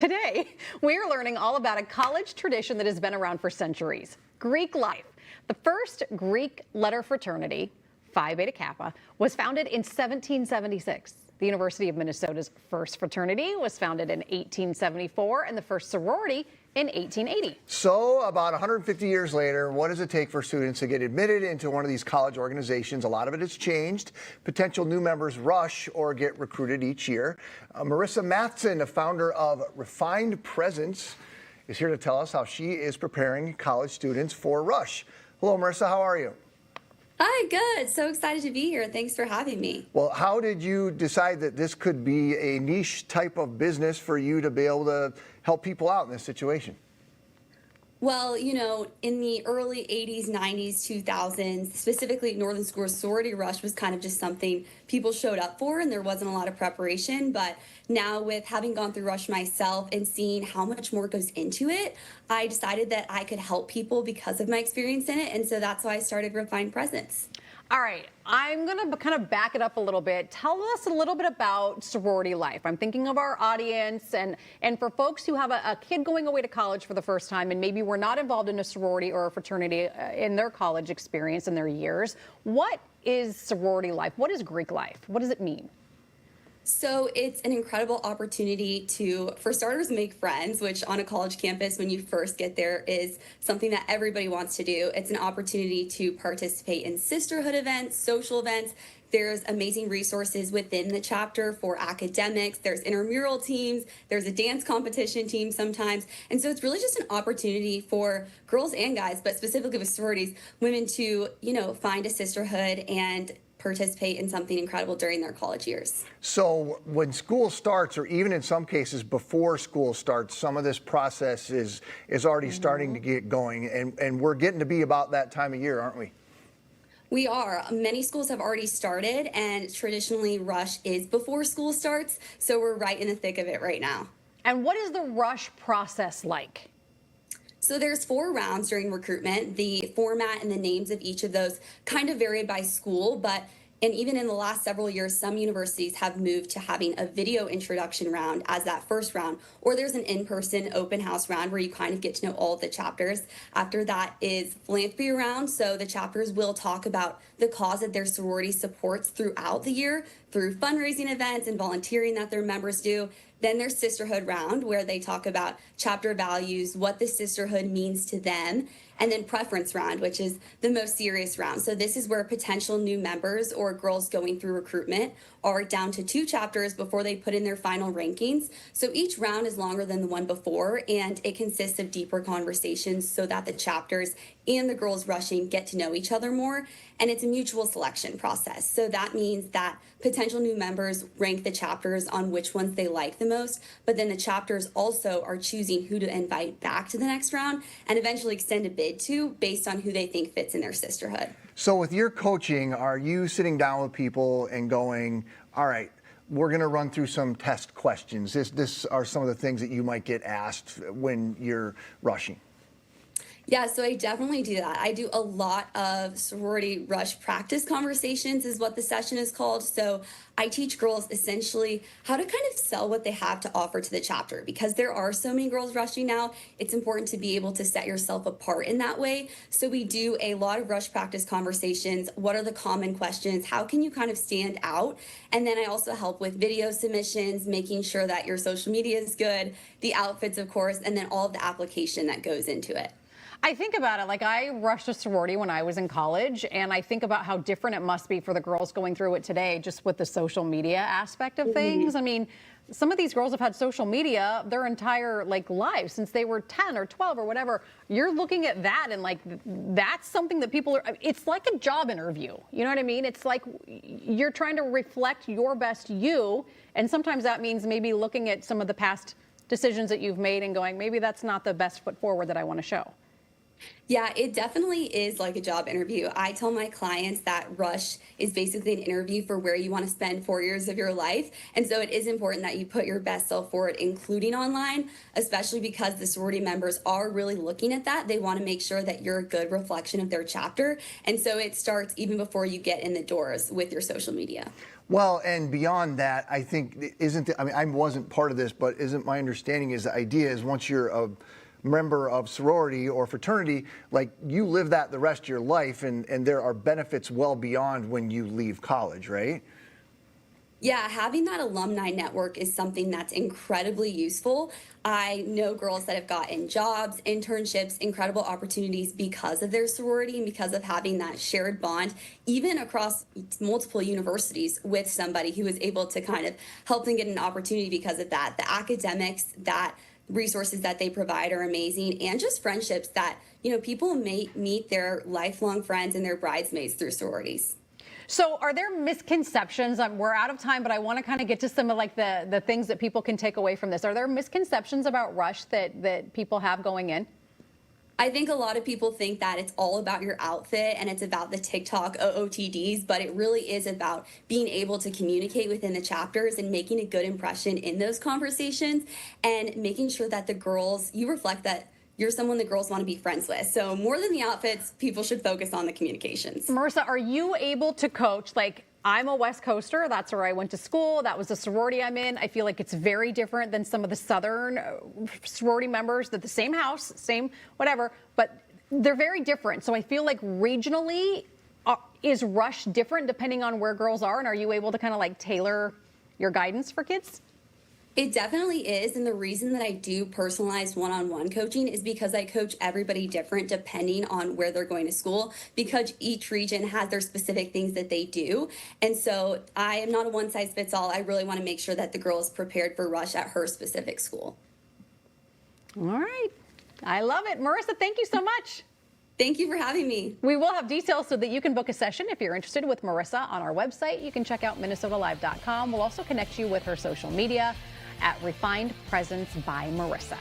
Today, we're learning all about a college tradition that has been around for centuries, Greek life. The first Greek letter fraternity, Phi Beta Kappa, was founded in 1776. The University of Minnesota's first fraternity was founded in 1874, and the first sorority in 1880. So about 150 years later, what does it take for students to get admitted into one of these college organizations? A lot of it has changed. Potential new members rush or get recruited each year. Marisa Mathson, the founder of Refined Presence, is here to tell us how she is preparing college students for rush. Hello, Marisa, how are you? Hi, good. So excited to be here. Thanks for having me. Well, how did you decide that this could be a niche type of business for you to be able to help people out in this situation? Well, in the early 80s, 90s, 2000s, specifically Northern School sorority rush was kind of just something people showed up for, and there wasn't a lot of preparation. But now, with having gone through rush myself and seeing how much more goes into it, I decided that I could help people because of my experience in it. And so that's why I started Refined Presence. All right, I'm going to kind of back it up a little bit. Tell us a little bit about sorority life. I'm thinking of our audience and for folks who have a kid going away to college for the first time and maybe were not involved in a sorority or a fraternity in their college experience in their years. What is sorority life? What is Greek life? What does it mean? So it's an incredible opportunity to, for starters, make friends, which on a college campus, when you first get there, is something that everybody wants to do. It's an opportunity to participate in sisterhood events, social events. There's amazing resources within the chapter for academics. There's intramural teams. There's a dance competition team sometimes. And so it's really just an opportunity for girls and guys, but specifically with sororities, women to, find a sisterhood and participate in something incredible during their college years. So when school starts, or even in some cases before school starts, some of this process is already starting to get going, and we're getting to be about that time of year, aren't we? We are. Many schools have already started, and traditionally rush is before school starts, so we're right in the thick of it right now. And what is the rush process like? So there's 4 rounds during recruitment. The format and the names of each of those kind of vary by school, and even in the last several years, some universities have moved to having a video introduction round as that first round, or there's an in-person open house round where you kind of get to know all of the chapters. After that is philanthropy round, so the chapters will talk about the cause that their sorority supports throughout the year through fundraising events and volunteering that their members do. Then there's sisterhood round, where they talk about chapter values, what the sisterhood means to them, and then preference round, which is the most serious round. So this is where potential new members or girls going through recruitment are down to 2 chapters before they put in their final rankings. So each round is longer than the one before, and it consists of deeper conversations so that the chapters and the girls rushing get to know each other more. And it's a mutual selection process. So that means that potential new members rank the chapters on which ones they like the most, but then the chapters also are choosing who to invite back to the next round and eventually extend a bid to based on who they think fits in their sisterhood. So with your coaching, are you sitting down with people and going, all right, we're going to run through some test questions. This are some of the things that you might get asked when you're rushing? Yeah, so I definitely do that. I do a lot of sorority rush practice conversations is what the session is called. So I teach girls essentially how to kind of sell what they have to offer to the chapter, because there are so many girls rushing now. It's important to be able to set yourself apart in that way. So we do a lot of rush practice conversations. What are the common questions? How can you kind of stand out? And then I also help with video submissions, making sure that your social media is good, the outfits, of course, and then all of the application that goes into it. I think about it like I rushed a sorority when I was in college, and I think about how different it must be for the girls going through it today, just with the social media aspect of things. I mean, some of these girls have had social media their entire lives since they were 10 or 12 or whatever. You're looking at that and that's something that people are, it's like a job interview. You know what I mean? It's like you're trying to reflect your best you. And sometimes that means maybe looking at some of the past decisions that you've made and going, maybe that's not the best foot forward that I want to show. Yeah, it definitely is like a job interview. I tell my clients that rush is basically an interview for where you want to spend 4 years of your life. And so it is important that you put your best self forward, including online, especially because the sorority members are really looking at that. They want to make sure that you're a good reflection of their chapter. And so it starts even before you get in the doors with your social media. Well, and beyond that, I think I mean, I wasn't part of this, but isn't my understanding is the idea is once you're a member of sorority or fraternity, like you live that the rest of your life, and there are benefits well beyond when you leave college, right? Yeah, having that alumni network is something that's incredibly useful. I know girls that have gotten jobs, internships, incredible opportunities because of their sorority and because of having that shared bond, even across multiple universities with somebody who was able to kind of help them get an opportunity because of that. The academics, that resources that they provide are amazing, and just friendships that, people may meet their lifelong friends and their bridesmaids through sororities. So are there misconceptions? We're out of time, but I want to kind of get to some of like the things that people can take away from this. Are there misconceptions about Rush that people have going in? I think a lot of people think that it's all about your outfit and it's about the TikTok OOTDs, but it really is about being able to communicate within the chapters and making a good impression in those conversations and making sure that you reflect that you're someone the girls want to be friends with. So more than the outfits, people should focus on the communications. Marisa, are you able to coach? Like, I'm a West Coaster. That's where I went to school. That was the sorority I'm in. I feel like it's very different than some of the Southern sorority members. That the same house, same whatever, but they're very different. So I feel like regionally, is Rush different depending on where girls are? And are you able to kind of like tailor your guidance for kids? It definitely is. And the reason that I do personalized one-on-one coaching is because I coach everybody different depending on where they're going to school, because each region has their specific things that they do. And so I am not a one size fits all. I really want to make sure that the girl is prepared for Rush at her specific school. All right. I love it. Marisa, thank you so much. Thank you for having me. We will have details so that you can book a session if you're interested with Marisa on our website. You can check out minnesotalive.com. We'll also connect you with her social media at Refined Presence by Marisa.